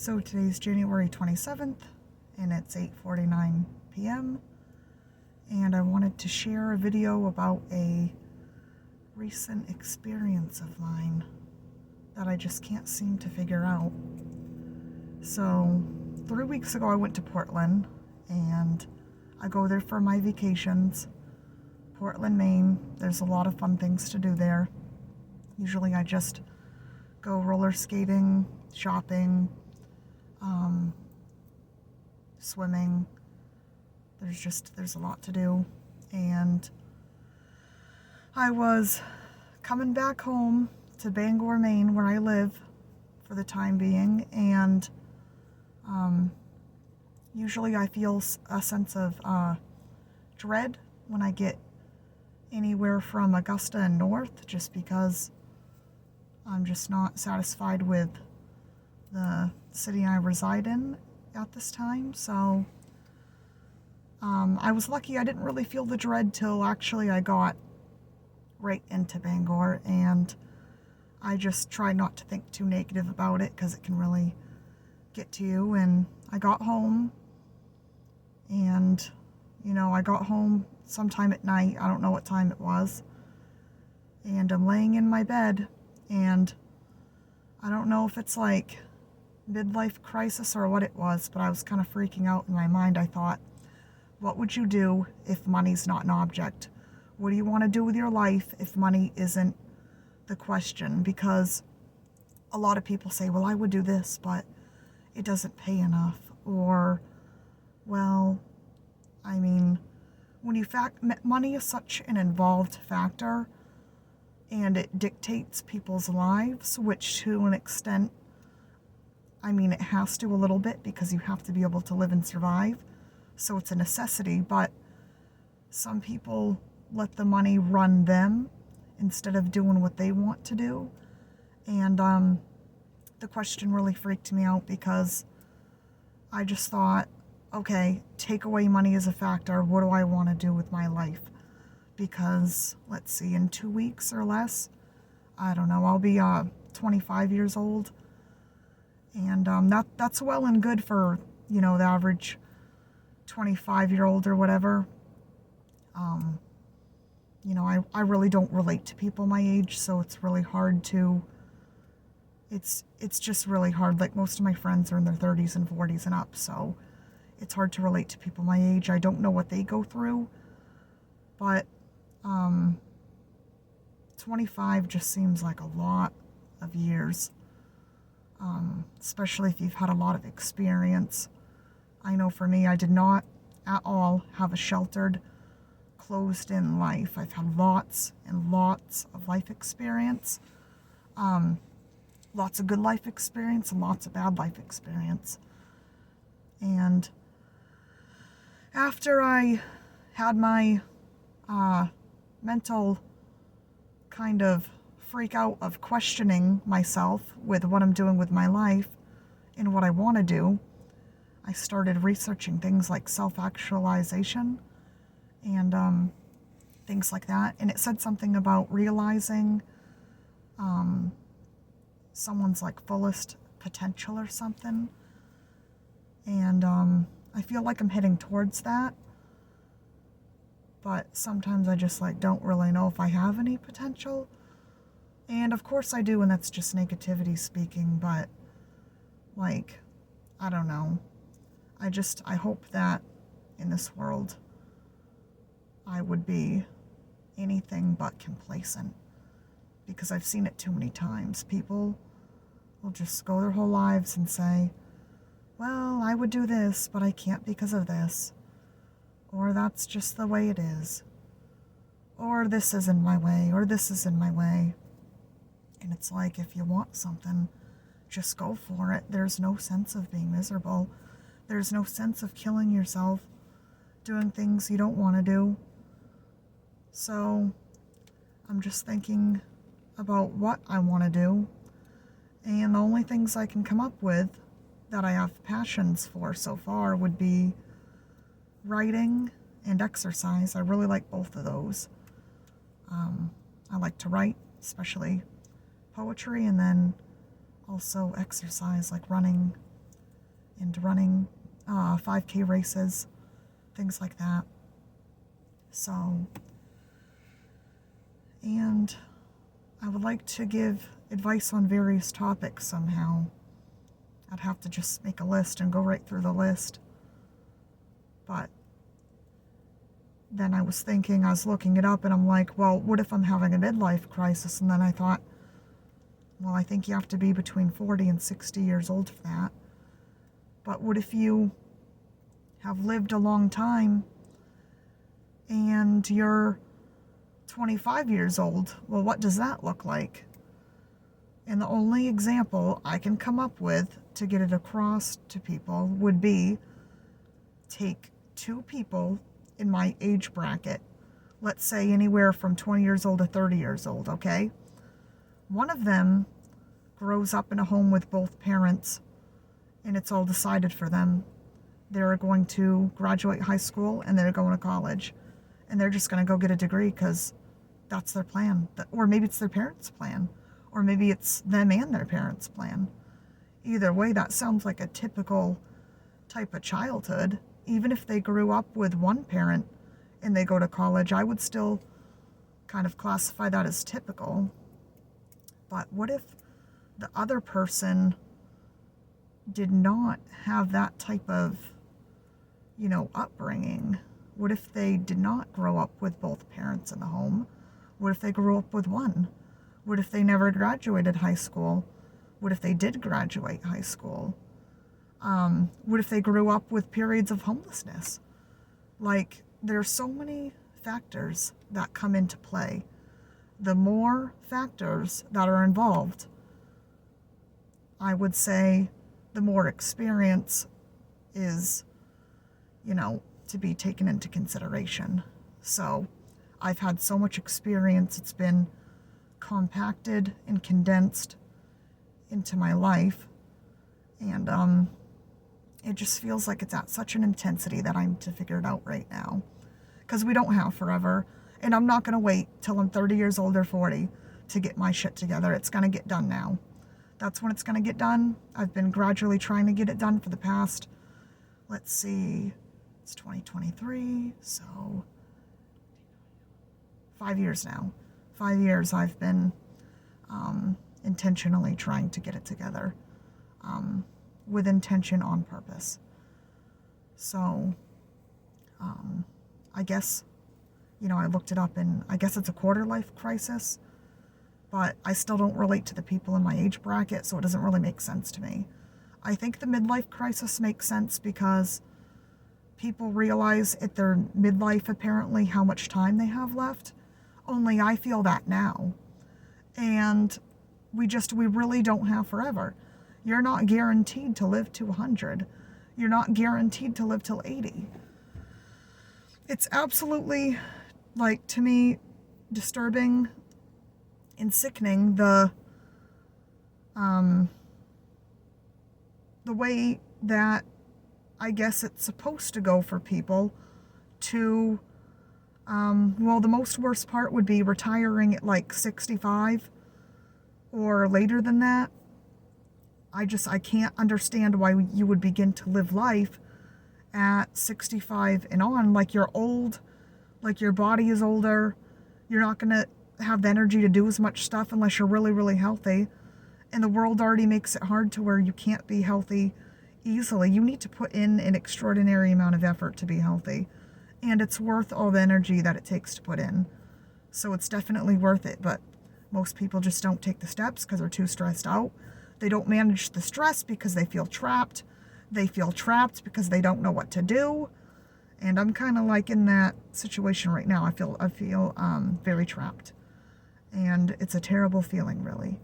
So today's January 27th and it's 8:49 p.m. and I wanted to share a video about a recent experience of mine that I just can't seem to figure out. So 3 weeks ago I went to Portland and I go there for my vacations. Portland, Maine, there's a lot of fun things to do there. Usually I just go roller skating, shopping, swimming. There's a lot to do. And I was coming back home to Bangor, Maine, where I live for the time being, and usually I feel a sense of dread when I get anywhere from Augusta and north, just because I'm just not satisfied with the city I reside in at this time. So I was lucky I didn't really feel the dread till actually I got right into Bangor, and I just try not to think too negative about it because it can really get to you. And I got home, and I got home sometime at night. I don't know what time it was, and I'm laying in my bed, and I don't know if it's like midlife crisis or what it was, but I was kind of freaking out in my mind. I thought, what would you do if money's not an object? What do you want to do with your life if money isn't the question? Because a lot of people say, well, I would do this, but it doesn't pay enough. Or, well, I mean, money is such an involved factor, and it dictates people's lives, which to an extent, it has to a little bit, because you have to be able to live and survive. So it's a necessity, but some people let the money run them instead of doing what they want to do. And the question really freaked me out, because I just thought, okay, take away money as a factor. What do I want to do with my life? Because, let's see, in 2 weeks or less, I don't know, I'll be 25 years old. And that's well and good for, the average 25-year-old or whatever. I really don't relate to people my age, so it's really hard to, it's just really hard. Like, most of my friends are in their 30s and 40s and up, so it's hard to relate to people my age. I don't know what they go through, but 25 just seems like a lot of years, especially if you've had a lot of experience. I know for me, I did not at all have a sheltered, closed-in life. I've had lots and lots of life experience, lots of good life experience and lots of bad life experience. And after I had my mental kind of freak out of questioning myself with what I'm doing with my life and what I want to do, I started researching things like self-actualization and things like that. And it said something about realizing someone's like fullest potential or something. And I feel like I'm heading towards that. But sometimes I just don't really know if I have any potential. And of course I do, and that's just negativity speaking, but I don't know. I hope that in this world I would be anything but complacent, because I've seen it too many times. People will just go their whole lives and say, well, I would do this, but I can't because of this. Or that's just the way it is. Or this is in my way, or this is in my way. And it's like, if you want something, just go for it. There's no sense of being miserable. There's no sense of killing yourself, doing things you don't want to do. So I'm just thinking about what I want to do. And the only things I can come up with that I have passions for so far would be writing and exercise. I really like both of those. I like to write, especially poetry, and then also exercise, like running and running 5K races, things like that. So, and I would like to give advice on various topics somehow. I'd have to just make a list and go right through the list. But then I was thinking, I was looking it up, and I'm like, well, what if I'm having a midlife crisis? And then I thought, well, I think you have to be between 40 and 60 years old for that. But what if you have lived a long time and you're 25 years old? Well, what does that look like? And the only example I can come up with to get it across to people would be take two people in my age bracket, let's say anywhere from 20 years old to 30 years old, okay? One of them grows up in a home with both parents, and it's all decided for them. They're going to graduate high school and they're going to college, and they're just going to go get a degree because that's their plan. Or maybe it's their parents' plan, or maybe it's them and their parents' plan. Either way, that sounds like a typical type of childhood. Even if they grew up with one parent and they go to college, I would still kind of classify that as typical. But what if the other person did not have that type of, upbringing? What if they did not grow up with both parents in the home? What if they grew up with one? What if they never graduated high school? What if they did graduate high school? What if they grew up with periods of homelessness? Like, there's so many factors that come into play. The more factors that are involved, I would say the more experience is, to be taken into consideration. So I've had so much experience, it's been compacted and condensed into my life, and it just feels like it's at such an intensity that I'm to figure it out right now, because we don't have forever, and I'm not going to wait till I'm 30 years old or 40 to get my shit together. It's going to get done now. That's when it's going to get done. I've been gradually trying to get it done for the past, let's see, it's 2023, so 5 years now. 5 years I've been intentionally trying to get it together, with intention, on purpose. So I guess, I looked it up, and I guess it's a quarter life crisis, but I still don't relate to the people in my age bracket, so it doesn't really make sense to me. I think the midlife crisis makes sense because people realize at their midlife, apparently, how much time they have left. Only I feel that now. And we really don't have forever. You're not guaranteed to live to 100. You're not guaranteed to live till 80. It's absolutely, to me, disturbing and sickening the way that I guess it's supposed to go for people to, the most worst part would be retiring at 65 or later than that. I can't understand why you would begin to live life at 65 and on. You're old, your body is older. You're not going to have the energy to do as much stuff unless you're really, really healthy. And the world already makes it hard to where you can't be healthy easily. You need to put in an extraordinary amount of effort to be healthy. And it's worth all the energy that it takes to put in. So it's definitely worth it. But most people just don't take the steps because they're too stressed out. They don't manage the stress because they feel trapped. They feel trapped because they don't know what to do. And I'm kind of in that situation right now. I feel very trapped. And it's a terrible feeling, really.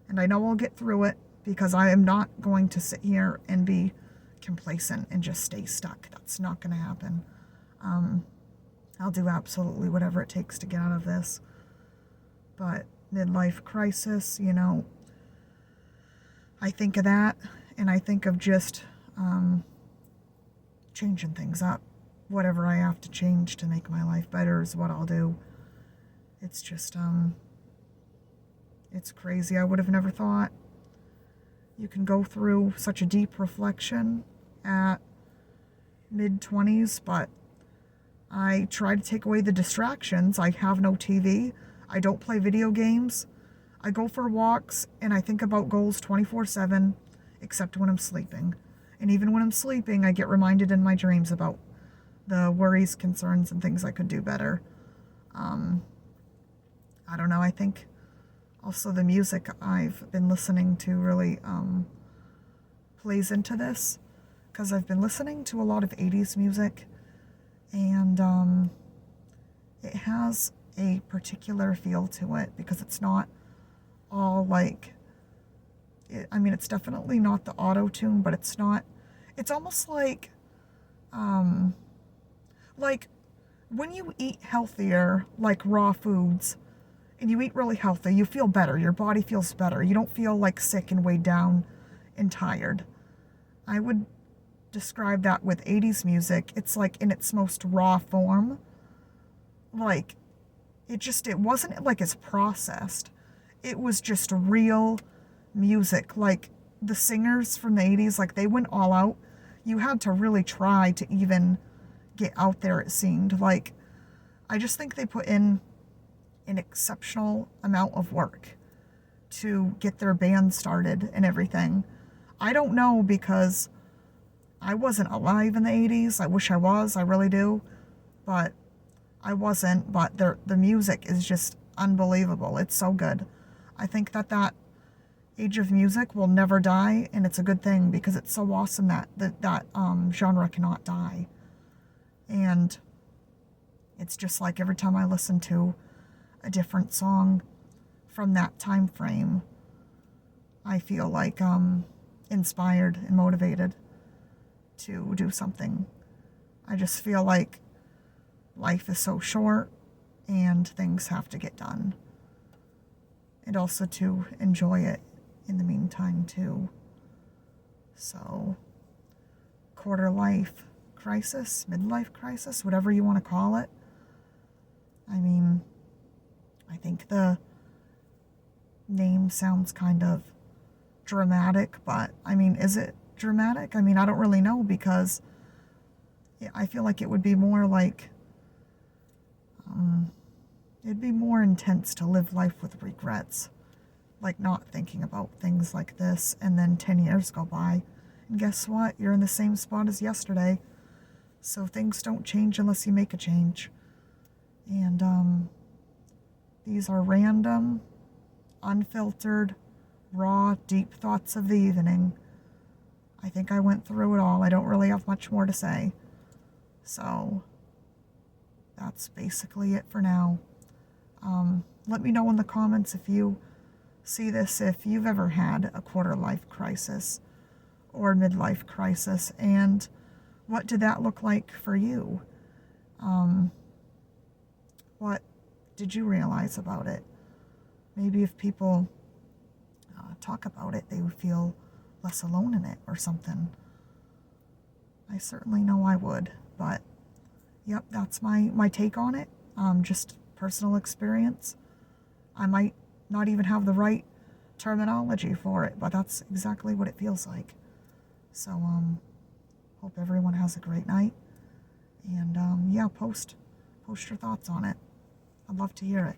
And I know I'll get through it because I am not going to sit here and be complacent and just stay stuck. That's not going to happen. I'll do absolutely whatever it takes to get out of this. But midlife crisis, I think of that, and I think of just changing things up. Whatever I have to change to make my life better is what I'll do. It's just, it's crazy. I would have never thought you can go through such a deep reflection at mid-20s, but I try to take away the distractions. I have no TV. I don't play video games. I go for walks and I think about goals 24/7, except when I'm sleeping. And even when I'm sleeping, I get reminded in my dreams about the worries, concerns, and things I could do better. I don't know, I think also the music I've been listening to really plays into this, because I've been listening to a lot of 80s music, and it has a particular feel to it, because it's not all like, I mean, it's definitely not the auto-tune, but it's almost like when you eat healthier, like raw foods, and you eat really healthy, you feel better. Your body feels better. You don't feel like sick and weighed down and tired. I would describe that with 80s music. It's like in its most raw form. Like, it wasn't like it's processed. It was just real music. Like, the singers from the 80s, like, they went all out. You had to really try to even get out there, it seemed. Like, I just think they put in an exceptional amount of work to get their band started and everything. I don't know, because I wasn't alive in the 80s. I wish I was, I really do, but I wasn't. But the music is just unbelievable. It's so good. I think that age of music will never die, and it's a good thing, because it's so awesome that genre cannot die. And it's just like every time I listen to a different song from that time frame, I feel like inspired and motivated to do something. I just feel like life is so short and things have to get done. And also to enjoy it in the meantime too. So, quarter life crisis, midlife crisis, whatever you want to call it. I mean, I think the name sounds kind of dramatic, but I mean, is it dramatic? I mean, I don't really know, because I feel like it would be more like, it'd be more intense to live life with regrets, like not thinking about things like this, and then 10 years go by, and guess what? You're in the same spot as yesterday. So things don't change unless you make a change. And these are random, unfiltered, raw, deep thoughts of the evening. I think I went through it all. I don't really have much more to say. So that's basically it for now. Let me know in the comments if you see this, if you've ever had a quarter life crisis or midlife crisis, and what did that look like for you? What did you realize about it? Maybe if people talk about it, they would feel less alone in it or something. I certainly know I would, but yep, that's my take on it. Just personal experience. I might not even have the right terminology for it, but that's exactly what it feels like. So, hope everyone has a great night. And, yeah, post your thoughts on it. I'd love to hear it.